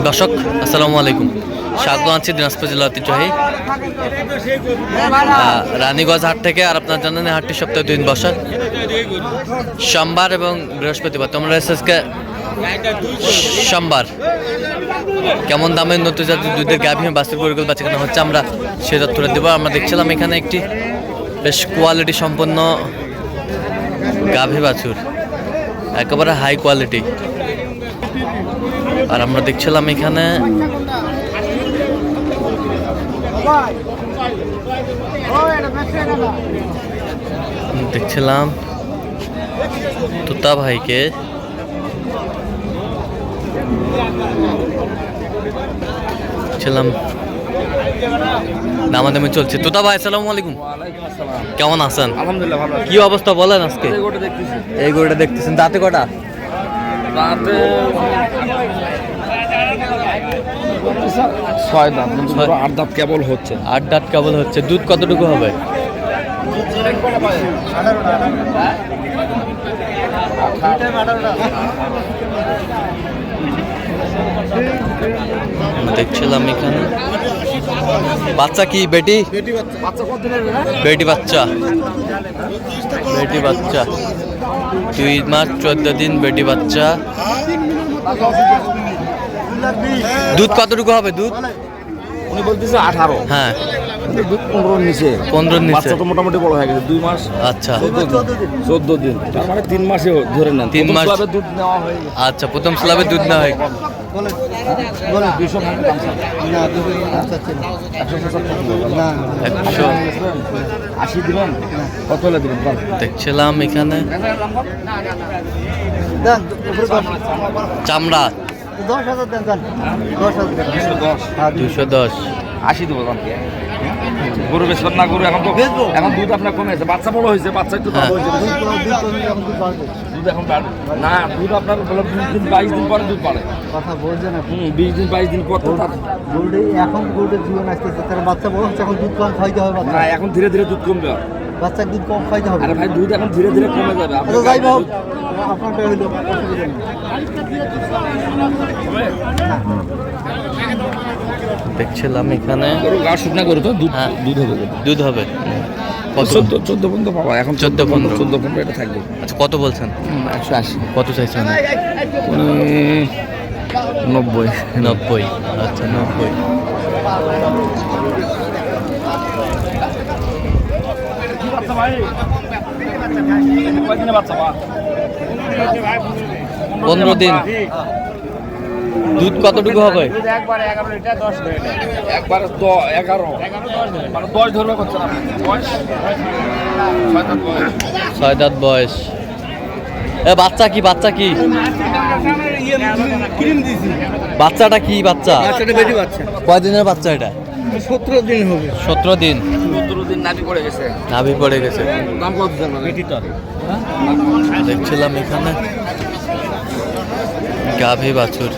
দর্শক আসসালামু আলাইকুম, স্বাগত আছি দিনাজপুর জেলা ঐতিহ্যবাহী রানীগঞ্জ হাট থেকে। আর আপনার জানেন হাটটি সপ্তাহে 2 দিন বসে, সোমবার এবং বৃহস্পতিবার। তোমরা আজকে সোমবার কেমন দামের নতুন জাতের দুধের গাভী বাছুর গরুগুলো বাচ্চাখানা হচ্ছে, আমরা সে তথ্যটা দেবো। আমরা দেখছিলাম এখানে একটি বেশ কোয়ালিটি সম্পন্ন গাভী বাছুর, একেবারে হাই কোয়ালিটি। আর আমরা দেখছিলাম এখানে তুতা ভাইকে ছিলাম দামাদামি চলছে। তুতা ভাই আসসালামু আলাইকুম, কেমন আছেন? আলহামদুলিল্লাহ ভালো। কি অবস্থা বলেন আজকে? এই গরুটা দেখতেছেন, দাঁতে কটা? রাতে 6 দাঁত, 8 দাঁত কেবল হচ্ছে। 8 দাঁত কেবল হচ্ছে। দুধ কতটুকু হবে? দেখছিলাম এখানে বাচ্চা কি বেটি বাচ্চা 2 মাস 14 দিন বেটি বাচ্চা। দুধ কতটুকু হবে? দুধ উনি বলতেছে 18। হ্যাঁ, দুধ 15 নিচে। 15 নিচে। বাচ্চা তো মোটামুটি বড় হয়ে গেছে, 2 মাস। আচ্ছা, 14 দিন, তার মানে 3 মাসে ধরে নেন। 3 মাস দুধ নেওয়া হয়ে গেছে। আচ্ছা, প্রথম স্ল্যাবে দুধ নেওয়া হয়। 80 দিবেন? কত হলে দিবেন? দেখছিলাম এখানে চামড়া 210। 80 দেবো। গরু বেশলাম না, গরু এখন তো এখন দুধ আপনার কমে আছে, বাচ্চা বড় হয়েছে, বাচ্চা একটু বড় হয়েছে, দুধ এখন বাড়বে না। দুধ আপনার 20 দিন 22 দিন পরে দুধ বাড়ে। কথা বলছে না, 20 দিন 22 দিন পর তো গরুটা এখন গরুটার জীবন আসতেছে, তার বাচ্চা বড় হচ্ছে, এখন দুধ কম খাইতে হবে। না, এখন ধীরে ধীরে দুধ কমবে। বাচ্চার দুধ কম খাইতে হবে। আরে ভাই, দুধ এখন ধীরে ধীরে কমে যাবে। আচ্ছা যাই হোক, আপনারটা হইলো দেখছিলাম এখানে গা শুকনা গরু তো দুধ হ্যাঁ, দুধ হবে 14 পর্যন্ত পাবা। এখন 14-15 এটা থাকবে। আচ্ছা, কত বলছেন? 180। কত চাইছেন? 90। আচ্ছা, 90। বাচ্চা 15 দিন। দুধ কতটুকু হবে? একবারে 11 লিটার 10 লিটার। একবারে 11 মানে 10 ধরবে করছে না। বয়স 6 দাঁত বয়স। বাচ্চা কি বাচ্চাটা কি বাচ্চা? বাচ্চাটা বেটি বাচ্চা। কয়দিনের বাচ্চা এটা? 17 দিন হবে। 17 দিন। 17 দিন নাভি পড়ে গেছে। দাম কত জানো? বেটিটার দেখছিলাম এখানে গাভী বাছুর।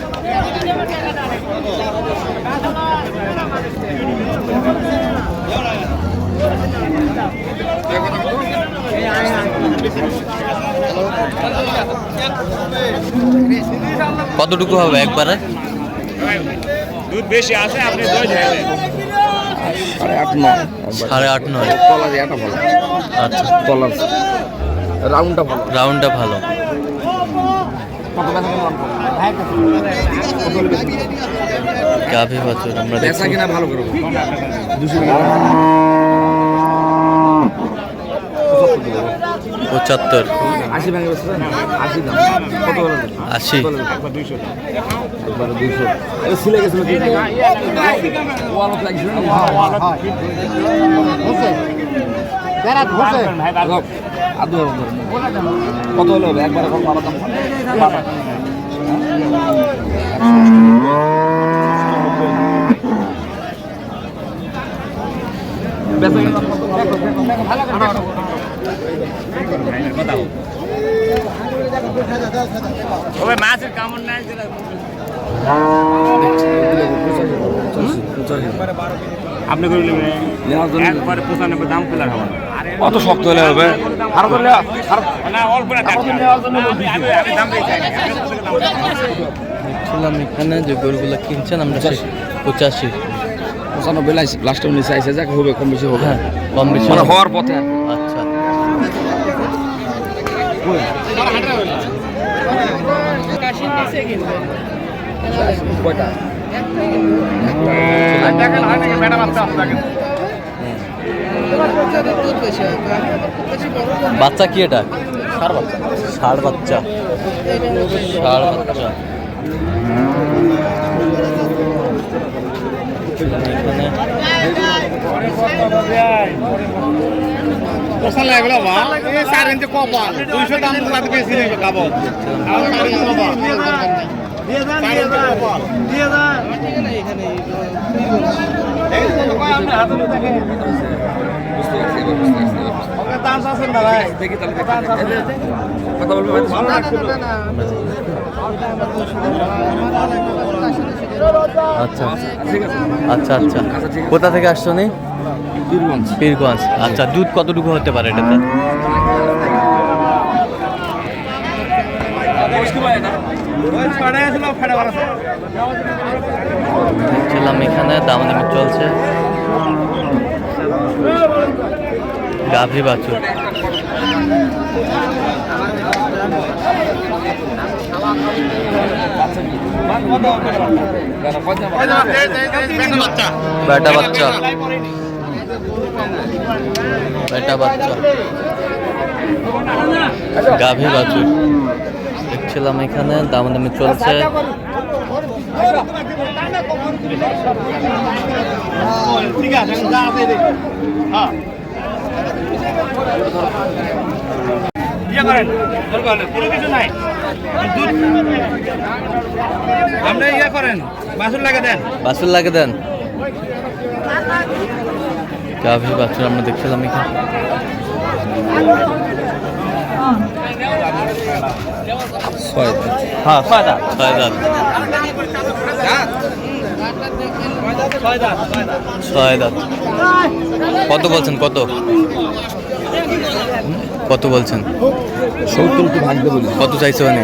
কতটুকু হবে একবারে? দুধ বেশি আছে, আপনি 10 8.5-9। তলার এটা ভালো। আচ্ছা, তলার রাউন্ডটা ভালো। গাভী বাছুর আমরা বেচা কিনা ভালো করবো। 75। 80 ভেঙে বেচবেন? 80 দাম। কত হলো? 80। একবার 200। সিলে গেছিল কি? ওয়ালত লাগছিল না? কত হলো? একবার এখন ভালো দাম। মাছের কামড় নাই। আপনি করে নেবেন একবারে 95 দাম পেলার হবে অত শক্ত হলে হবে আর করলে না অল্প না আমি দাম দিই দেখছিলাম এখানে যে গরুগুলো কিনছেন আমরা 85 95 লাস্টে নিচে আইসে যাক হবে কম বেশি হবে হ্যাঁ কম বেশি মানে হবে। হওয়ার পথে আচ্ছা কয়টা বাচ্চা কি এটা ষাড় বাচ্চা এখানে দেখি তাহলে কথা বলবে আচ্ছা ঠিক আছে আচ্ছা আচ্ছা আচ্ছা, ঠিক আছে। কোথা থেকে আসছো নি বীরগঞ্জ পীরগঞ্জ আচ্ছা দুধ কতটুকু হতে পারে এটাতে দেখছিলাম এখানে দামাদামি চলছে গাভী বাছুর বেটা বাচ্চা গাভী বাছুর দেখছিলাম এখানে দামাদামি চলছে আপনি ইয়ে করেন বাসুর লাগে দেন বাছুর লাগে দেন গাভী বাছুর আমরা দেখছিলাম এখানে হ্যাঁ ছয় দাঁত ছয় দাঁত কত বলছেন কত বলছেন 70 কি ভাগ দেবো কত চাইছে মানে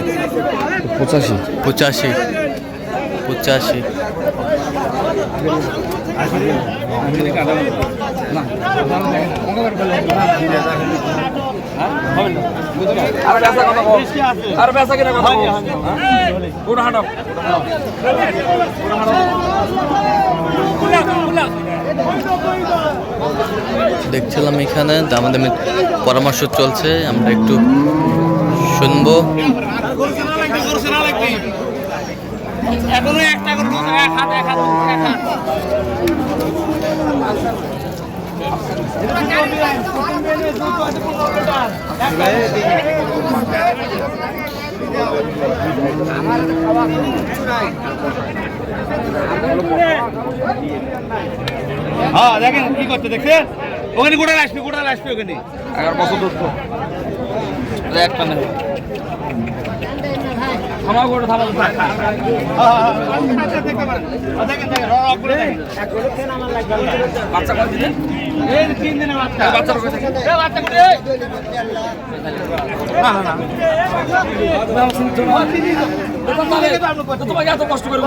85 85 আর বেচা কিনা কথা ওটা হাঁটো দেখছিলাম এখানে দামাদামি পরামর্শ চলছে আমরা একটু শুনবো হ্যাঁ দেখেন কি করতে দেখছেন ওখানে গোটা আসবে ওখানে 11 বছর দুধ একটা নেই থামা করে থামা বাচ্চা কত দিলেন এই 3 দিনের বাচ্চা বাচ্চার তোমাকে এত কষ্ট করে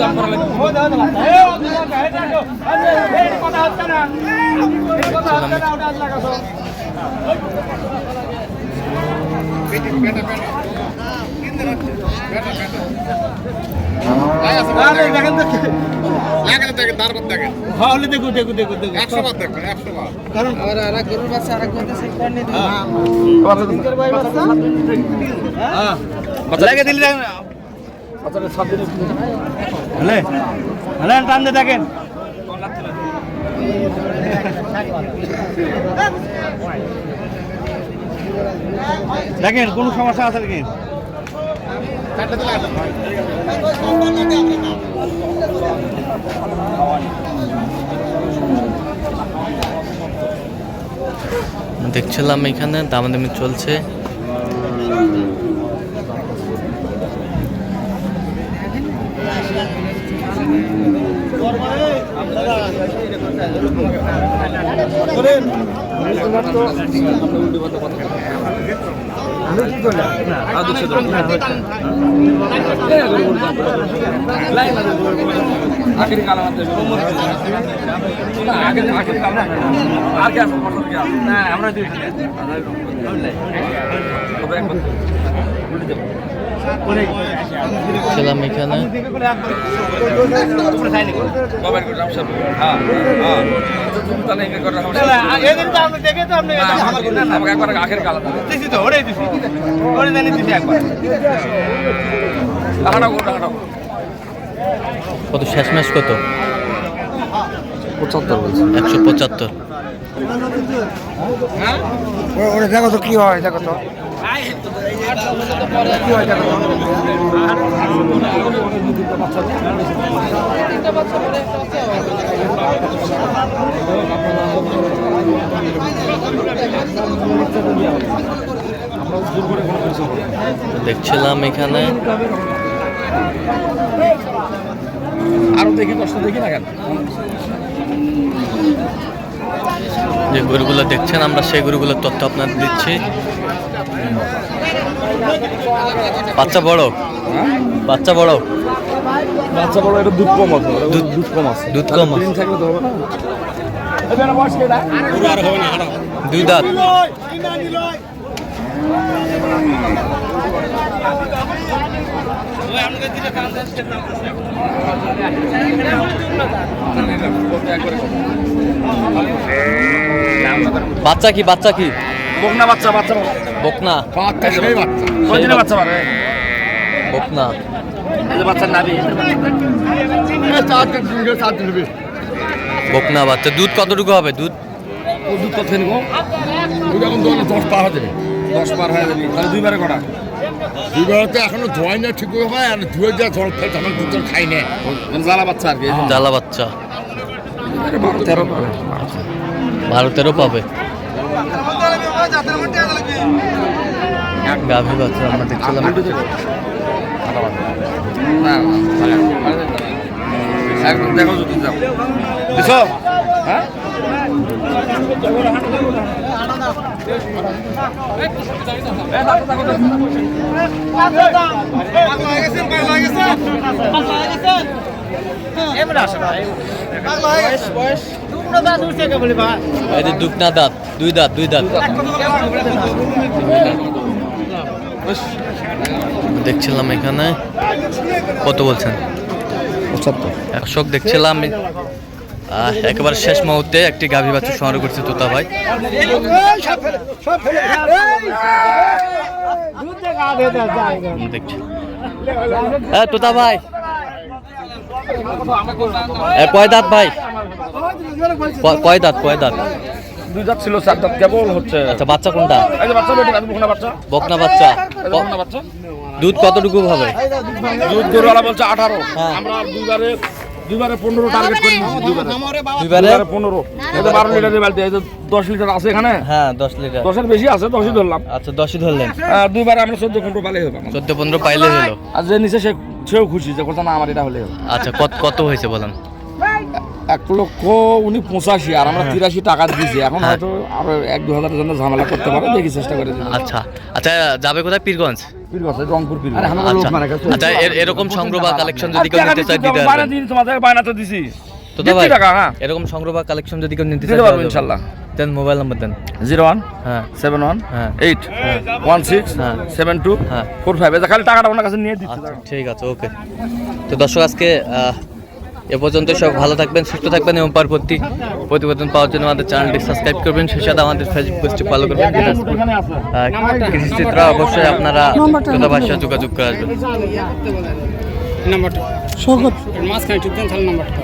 দাম করা লাগে দিলি টান দিয়ে দেখেন দেখেন কোন সমস্যা আছে নাকি দেখছিলাম এখানে দামাদামি চলছে করেন ছিলাম এখানে কত শেষ ম্যাচ কত 75 বলছি 175 ওটা দেখো তো কি হয়, দেখো তো কি হয়, দেখো তো। দেখছিলাম এখানে আরো দেখি কষ্ট দেখি না কেন যে গরুগুলো দেখছেন আমরা সেই গরুগুলোর তথ্য আপনাদের দিচ্ছি। বাচ্চা বড়, বাচ্চা বড়, বাচ্চা বড়, এটা দুধ কম আছে, দুধ কম আছে, দুধ কম আছে। ক্লিন থাকলে তো হবে না। এখানে বস কেডা? দুই দাঁত। বাচ্চা কি, বাচ্চা কি? বকনা বাচ্চা, বাচ্চা বড়। বকনা, বাচ্চা সেই বাচ্চা। কয় দিনের বাচ্চা পারে? বকনা। এই যে বাচ্চার নাভি। বকনা বাচ্চা। দুধ কতটুকু হবে? দুধ ও দুধ কত নিব? দুধ এখন 10 পার হয়ে যাবে। 10 পার হয়ে যাবে। তাহলে দুইবারে কটা? দুইবার তো এখনো ধোয় না ঠিক হয়, আর ধুয়ে যা জল খাই তখন দুধ খাই না। মানে জ্বালা বাচ্চা আর কি। জ্বালা বাচ্চা 12-13 পাবে। 12-13 পাবে। গাভী বাচ্চা আমরা দেখছিলাম। না, একদম দেখো যদি যাও। দিছো? হ্যাঁ? এই যে দুকনা দাঁত, দুই দাঁত, দুই দাঁত। দেখছিলাম এখানে কত বলছেন? 100 দেখছিলাম। একেবারে শেষ মুহূর্তে একটি গাভী বাচ্চা সংগ্রহ করছে তোতা ভাই। দেখছি তোতা ভাই, কয় দাঁত ভাই? কয় দাঁত, কয় দাঁত? দুই দাঁত ছিল, 4 দাঁত কেবল হচ্ছে। আচ্ছা, বাচ্চা কোনটা? এই যে বাচ্চা বেটি, বকনা বাচ্চা। বকনা বাচ্চা। বকনা বাচ্চা। দুধ কতটুকু হবে? দুধ গরুওয়ালা বলছে 18। হ্যাঁ। আমরা দুইবারে 15 টার্গেট করি। দুইবারে 15। এই যে 12 লিটারের বালতি, এই যে 10 লিটার আছে এখানে। হ্যাঁ 10 লিটার। 10-এর বেশি আছে, 10ই ধরলাম। আচ্ছা 10ই ধরলেন। দুইবারে আমরা 14-15 পালেই হবে। 14-15 পাইলে হলো। আর যে নিচে সেও খুশি যে কথা না আমার এটা হলে হবে। আচ্ছা কত হয়েছে বলেন? 1,85,000 আর আমরা 83 টাকা দিয়েছি। এখন হয়তো আরো 1-2 হাজারের জন্য ঝামেলা করতে পারে, দেখি চেষ্টা করে দিই। আচ্ছা আচ্ছা, যাবে কোথায়? পীরগঞ্জ, রংপুর। আচ্ছা আচ্ছা, এরকম সংগ্রহ বা কালেকশন যদি কেউ নিতে চায় দিতে পারবেন? তোমাদের বায়না তো দিছি তো ভাই টাকা। হ্যাঁ, এরকম সংগ্রহ বা কালেকশন যদি কেউ নিতে দিতে চায় পারবো ইনশাআল্লাহ। দেন মোবাইল নাম্বার দেন। 01 হ্যাঁ 71 হ্যাঁ 8 16 হ্যাঁ 72 হ্যাঁ 45। এটা খালি টাকাটা ওনার কাছে নিয়ে দিচ্ছি। আচ্ছা ঠিক আছে, ওকে। তো দর্শক আজকে এ পর্যন্ত সব ভালো থাকবেন, সুস্থ থাকবেন এবং পরবর্তী প্রতিবেদন পাওয়ার জন্য আমাদের চ্যানেলটি সাবস্ক্রাইব করবেন, সেই সাথে আমাদের ফেসবুক পেজটি ফলো করবেন। কৃষিচিত্র অবশ্যই আপনারা তোতা ভাষা যোগাযোগ করে আসবেন। নাম্বারটা মাঝখানে ঠিক দেন, তাহলে নাম্বারটা